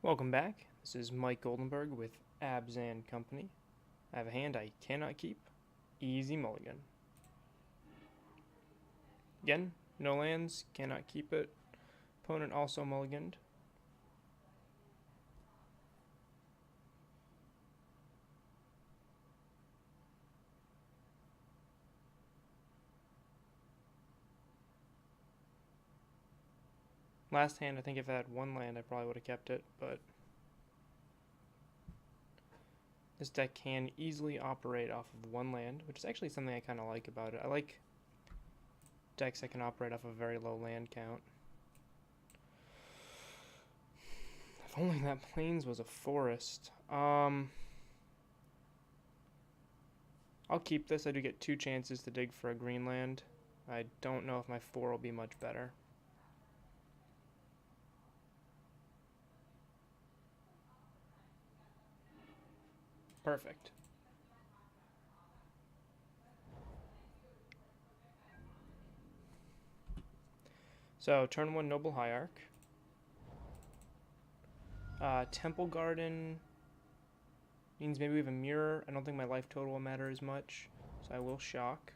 Welcome back. This is Mike Goldenberg with Abzan Company. I have a hand I cannot keep. Easy mulligan. Again, no lands, cannot keep it. Opponent also mulliganed. Last hand, I think if I had one land, I probably would have kept it, but this deck can easily operate off of one land, which is actually something I kind of like about it. I like decks that can operate off a very low land count. If only that plains was a forest. I'll keep this. I do get 2 chances to dig for a green land. I don't know if my 4 will be much better. Perfect. So, turn 1 Noble Hierarch. Temple Garden means maybe we have a mirror. I don't think my life total will matter as much, so I will shock.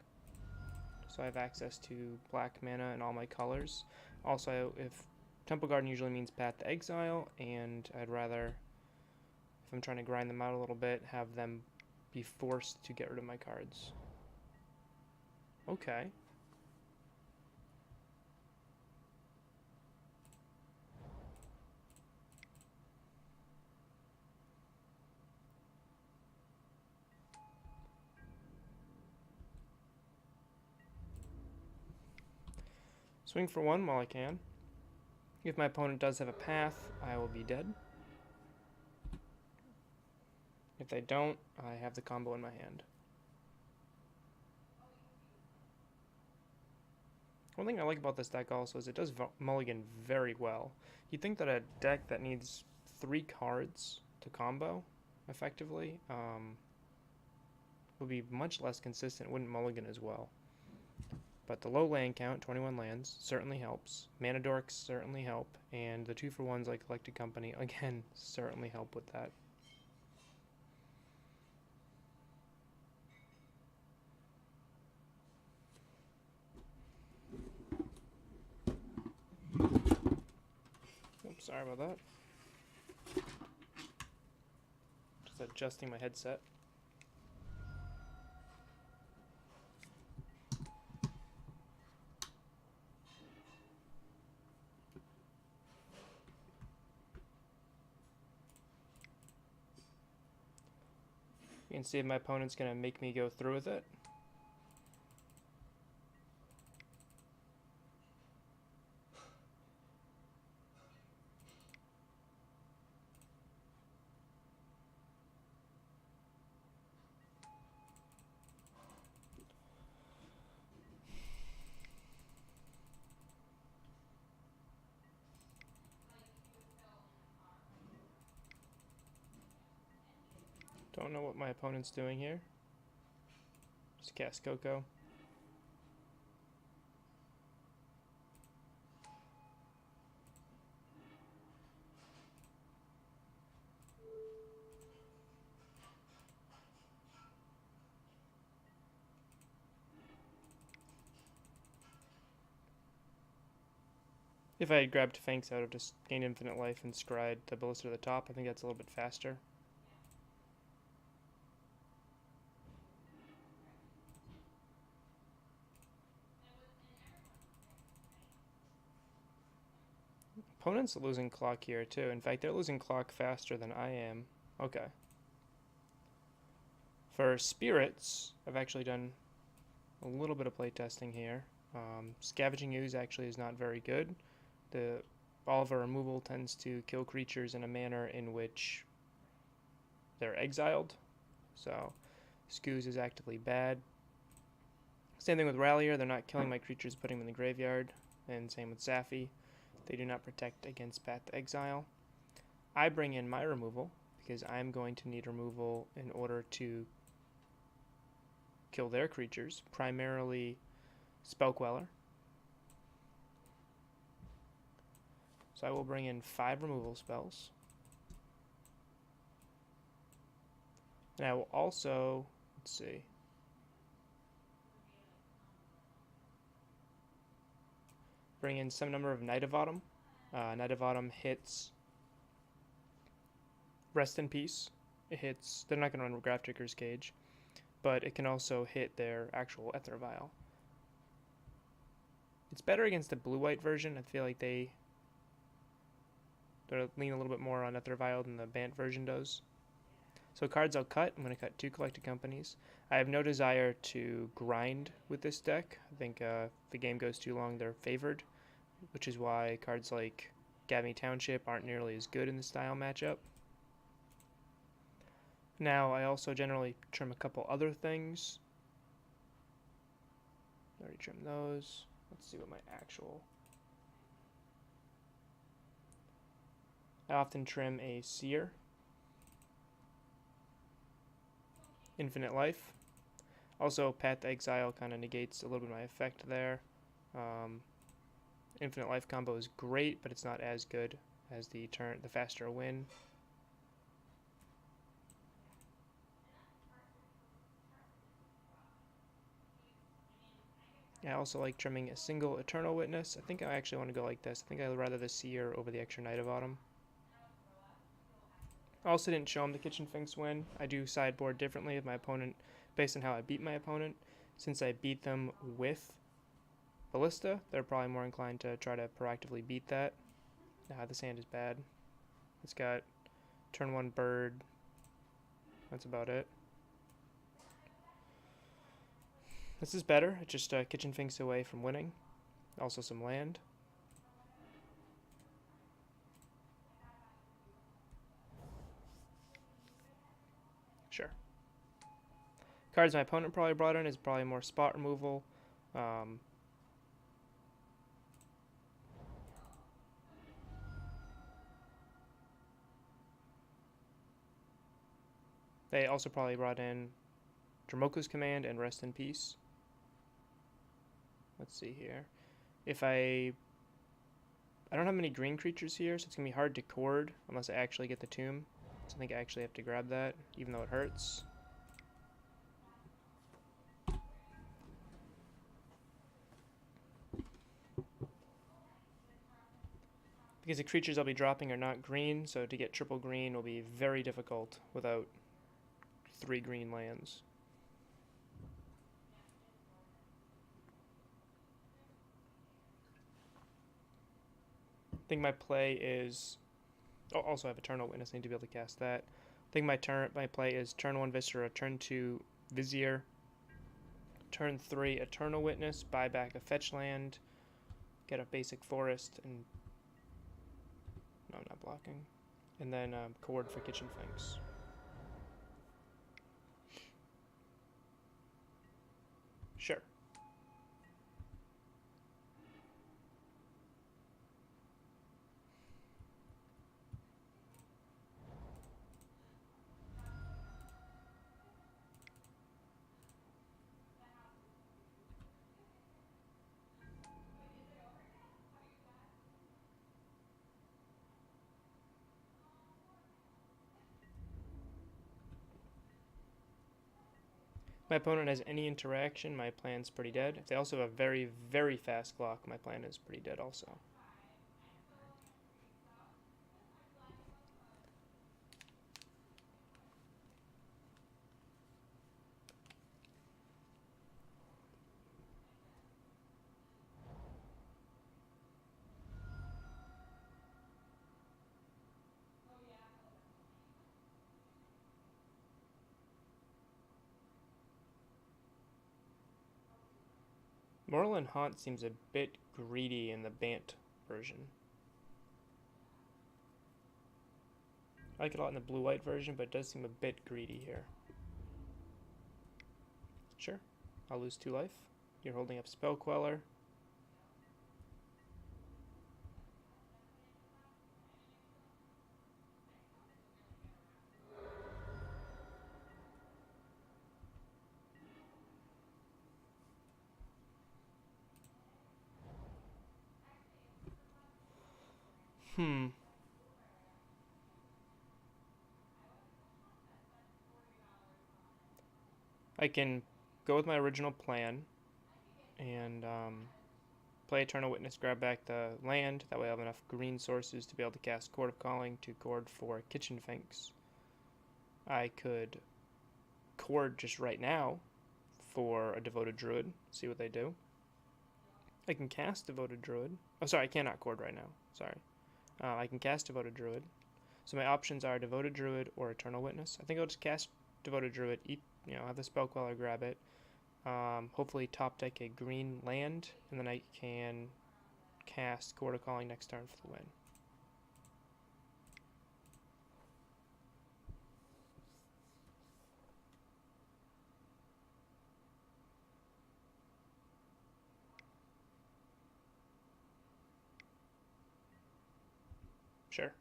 So I have access to black mana and all my colors. Also, if Temple Garden usually means Path to Exile, and I'd rather, if I'm trying to grind them out a little bit, have them be forced to get rid of my cards. Okay. Swing for 1 while I can. If my opponent does have a path, I will be dead. If they don't, I have the combo in my hand. One thing I like about this deck also is it does mulligan very well. You'd think that a deck that needs 3 cards to combo effectively would be much less consistent, wouldn't mulligan as well. But the low land count, 21 lands, certainly helps. Mana dorks certainly help, and the 2-for-1s like Collected Company, again, certainly help with that. Oops, sorry about that. Just adjusting my headset. You can see if my opponent's going to make me go through with it. Don't know what my opponent's doing here. Just cast Coco. If I had grabbed Fangs, I would have just gained infinite life and scryed the Ballista to the top. I think that's a little bit faster. Opponent's losing clock here too. In fact, they're losing clock faster than I am. Okay. For spirits, I've actually done a little bit of playtesting here. Scavenging Ooze actually is not very good. All of our removal tends to kill creatures in a manner in which they're exiled. So Scooze is actively bad. Same thing with Rallier. They're not killing my creatures, putting them in the graveyard. And same with Safi. They do not protect against Path to Exile. I bring in my removal because I'm going to need removal in order to kill their creatures, primarily Spellqueller. So I will bring in 5 removal spells. And I will also, let's see, bring in some number of Knight of Autumn. Knight of Autumn hits Rest in Peace. It hits, they're not going to run Grafdigger's Cage, but it can also hit their actual Ether Vial. It's better against the blue-white version. I feel like they lean a little bit more on Ether Vial than the Bant version does. So cards I'll cut. I'm going to cut 2 Collected Companies. I have no desire to grind with this deck. I think if the game goes too long, they're favored, which is why cards like Gabby Township aren't nearly as good in the style matchup. Now, I also generally trim a couple other things. I already trimmed those. Let's see what my actual... I often trim a Seer. Infinite Life. Also, Path to Exile kind of negates a little bit of my effect there. Infinite Life combo is great, but it's not as good as the faster win. I also like trimming a single Eternal Witness. I think I actually want to go like this. I think I'd rather the Seer over the extra Knight of Autumn. I also didn't show him the Kitchen Finks win. I do sideboard differently with my opponent based on how I beat my opponent. Since I beat them with Ballista, they're probably more inclined to try to proactively beat that. This hand is bad. It's got turn 1 bird. That's about it. This is better. It just Kitchen Finks away from winning. Also some land. Sure. Cards my opponent probably brought in is probably more spot removal. They also probably brought in Dramoka's Command and Rest in Peace. Let's see here. If I don't have many green creatures here, so it's going to be hard to cord unless I actually get the tomb. So I think I actually have to grab that, even though it hurts. Because the creatures I'll be dropping are not green, so to get triple green will be very difficult without 3 green lands. I think my play is... Oh, also I have Eternal Witness, I need to be able to cast that. I think my play is turn 1 Viscera, turn 2 Vizier, turn 3 Eternal Witness, buy back a fetch land, get a basic forest, and... No, I'm not blocking. And then cord for Kitchen Finks. Sure. My opponent has any interaction, my plan's pretty dead. If they also have a very, very fast clock, my plan is pretty dead also. Moorland Haunt seems a bit greedy in the Bant version. I like it a lot in the blue-white version, but it does seem a bit greedy here. Sure, I'll lose 2 life. You're holding up Spell Queller. I can go with my original plan and play Eternal Witness, grab back the land. That way I have enough green sources to be able to cast Chord of Calling to Chord for Kitchen Finks. I could Chord just right now for a Devoted Druid, see what they do. I can cast Devoted Druid. Oh, sorry, I cannot Chord right now. Sorry. I can cast Devoted Druid. So my options are Devoted Druid or Eternal Witness. I think I'll just cast Devoted Druid, have the Spell Queller, grab it. Hopefully top deck a green land, and then I can cast Chord of Calling next turn for the win. Sure.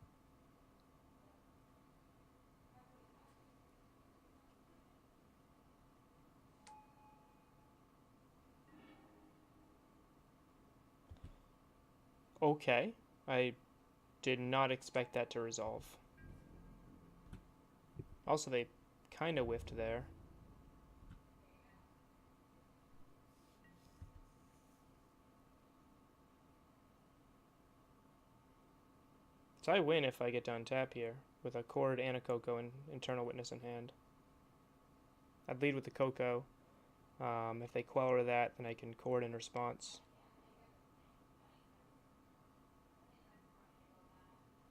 Okay. I did not expect that to resolve. Also, they kind of whiffed there. So I win if I get to untap here with a Chord and a Coco and Eternal Witness in hand. I'd lead with the Coco. If they Queller that, then I can Chord in response.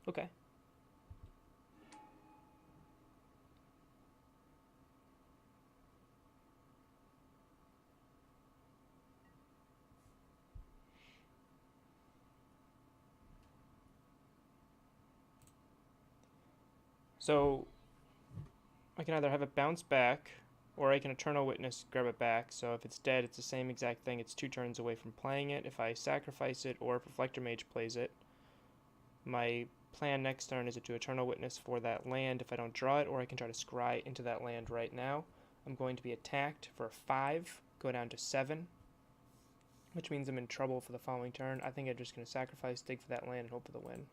Okay. So I can either have it bounce back, or I can Eternal Witness, grab it back. So if it's dead, it's the same exact thing. It's 2 turns away from playing it. If I sacrifice it, or if Reflector Mage plays it, my plan next turn is to Eternal Witness for that land if I don't draw it, or I can try to scry into that land right now. I'm going to be attacked for 5, go down to 7, which means I'm in trouble for the following turn. I think I'm just going to sacrifice, dig for that land, and hope for the win.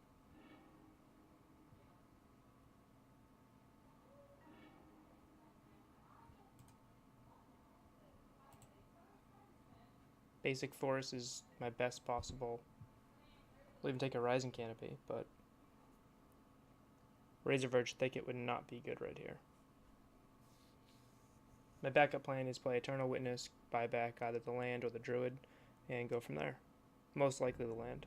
Basic Forest is my best possible. I'll even take a Rising Canopy, but Razorverge Thicket would not be good right here. My backup plan is play Eternal Witness, buy back either the land or the Druid, and go from there. Most likely the land.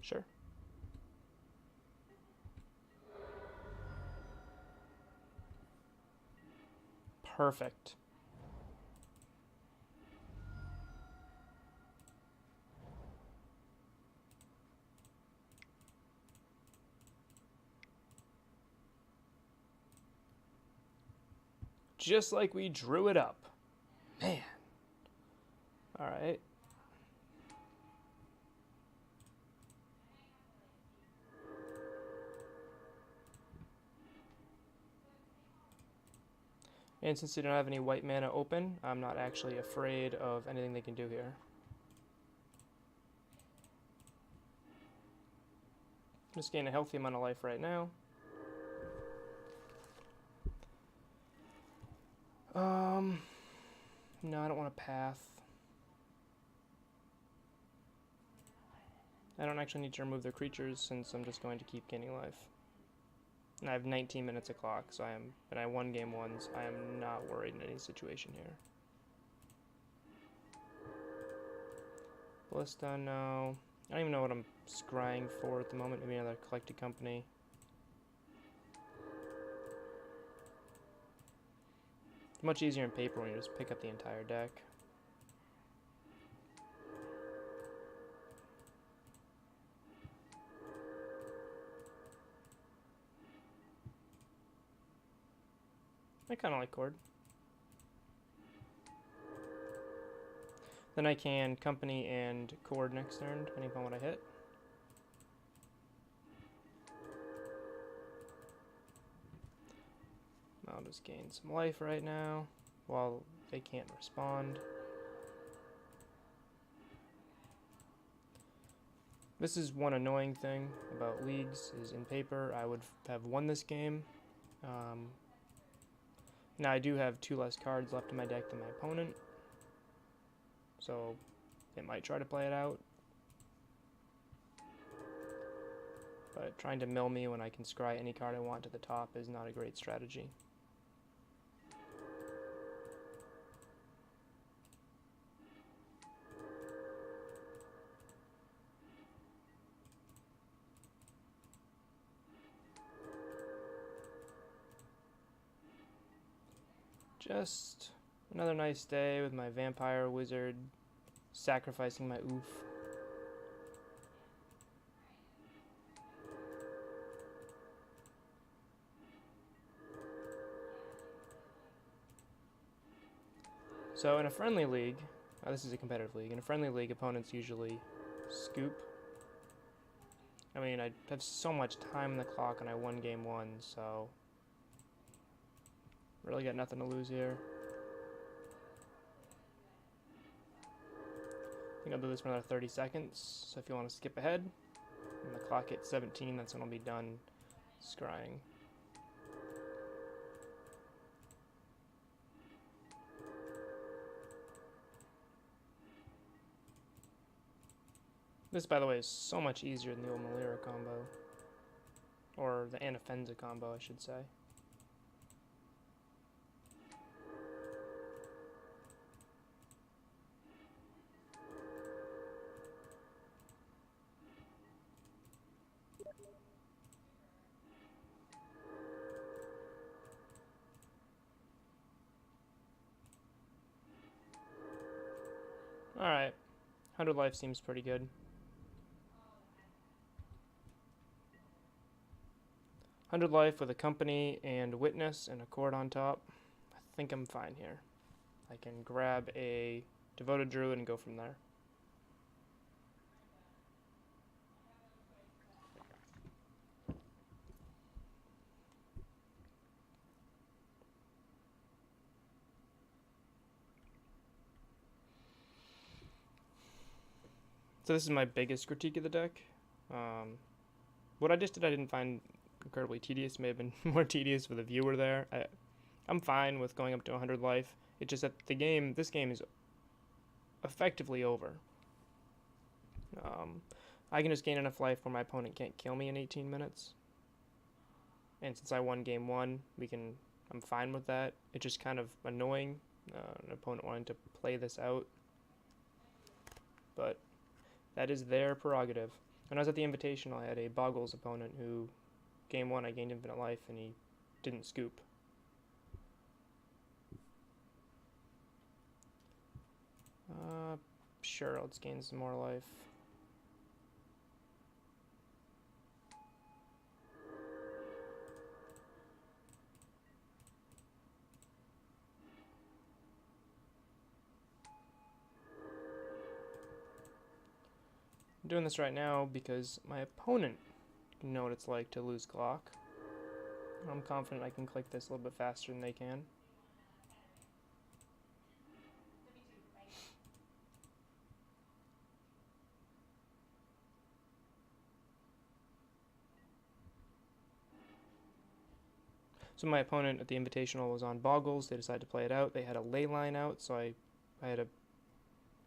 Sure. Perfect. Just like we drew it up. Man. Alright. And since they don't have any white mana open, I'm not actually afraid of anything they can do here. Just gain a healthy amount of life right now. No, I don't want to path. I don't actually need to remove their creatures since I'm just going to keep gaining life. And I have 19 minutes of clock, so and I won game 1, so I am not worried in any situation here. Ballista, no. I don't even know what I'm scrying for at the moment. Maybe another Collected Company. It's much easier in paper when you just pick up the entire deck. I kind of like Chord. Then I can Company and Chord next turn, depending upon what I hit. I'll just gain some life right now, while they can't respond. This is one annoying thing about leagues, is in paper I would have won this game. Now I do have 2 less cards left in my deck than my opponent, so they might try to play it out. But trying to mill me when I can scry any card I want to the top is not a great strategy. Just another nice day with my vampire wizard sacrificing my oof. So in a friendly league, this is a competitive league, in a friendly league opponents usually scoop. I mean, I have so much time on the clock and I won game 1, so really got nothing to lose here. I think I'll do this for another 30 seconds, so if you want to skip ahead, when the clock hits 17, that's when I'll be done scrying. This, by the way, is so much easier than the old Malira combo. Or the Anafenza combo, I should say. Alright, 100 life seems pretty good. 100 life with a company and witness and a cord on top. I think I'm fine here. I can grab a devoted druid and go from there. So this is my biggest critique of the deck. What I just did I didn't find incredibly tedious. It may have been more tedious with a viewer there. I'm fine with going up to 100 life. It's just that this game is effectively over. I can just gain enough life where my opponent can't kill me in 18 minutes. And since I won game 1, I'm fine with that. It's just kind of annoying, an opponent wanting to play this out. But that is their prerogative. When I was at the Invitational, I had a Boggles opponent who, game 1, I gained infinite life, and he didn't scoop. Sure, let's gain some more life. I'm doing this right now because my opponent can know what it's like to lose clock. I'm confident I can click this a little bit faster than they can. So my opponent at the Invitational was on Boggles. They decided to play it out. They had a ley line out, so I had a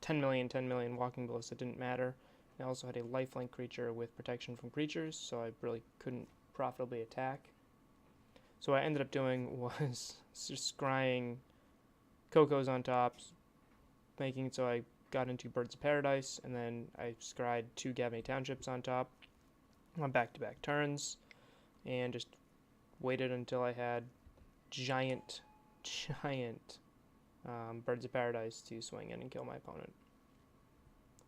10 million walking ballista. It didn't matter. I also had a lifelink creature with protection from creatures, so I really couldn't profitably attack. So what I ended up doing was just scrying Cocos on top, making it so I got into Birds of Paradise, and then I scryed 2 Gavany Townships on top on back-to-back turns, and just waited until I had giant Birds of Paradise to swing in and kill my opponent.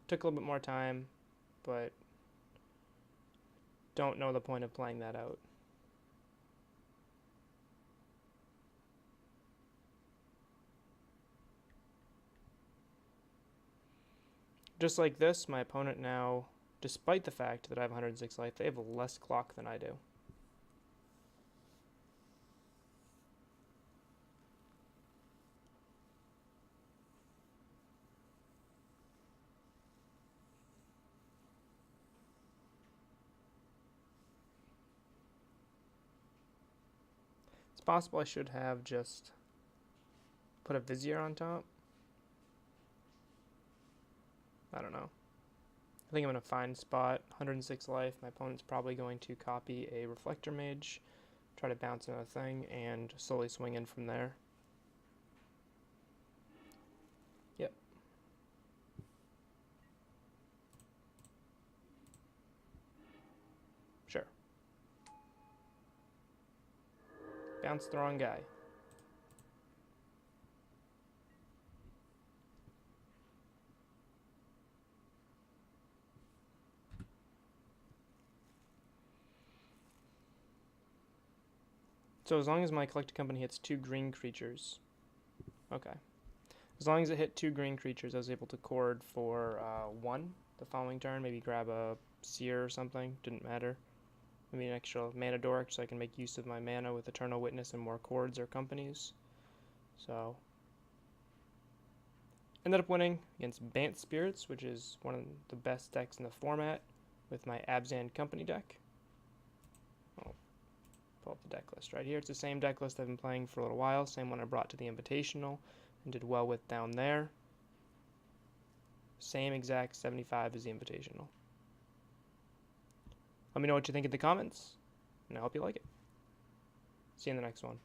Took a little bit more time, but don't know the point of playing that out. Just like this, my opponent now, despite the fact that I have 106 life, they have less clock than I do. possible I should have just put a Vizier on top. I don't know. I think I'm in a fine spot. 106 life. My opponent's probably going to copy a Reflector Mage, try to bounce another thing, and slowly swing in from there. Yep. Sure. Bounce the wrong guy. So as long as my collected company hits 2 green creatures, okay. As long as it hit 2 green creatures, I was able to chord for 1 the following turn. Maybe grab a Seer or something. Didn't matter. Maybe an extra mana dork so I can make use of my mana with Eternal Witness and more chords or companies. So ended up winning against Bant Spirits, which is one of the best decks in the format, with my Abzan company deck. I'll pull up the deck list right here. It's the same deck list I've been playing for a little while, same one I brought to the Invitational and did well with down there. Same exact 75 as the Invitational. Let me know what you think in the comments, and I hope you like it. See you in the next one.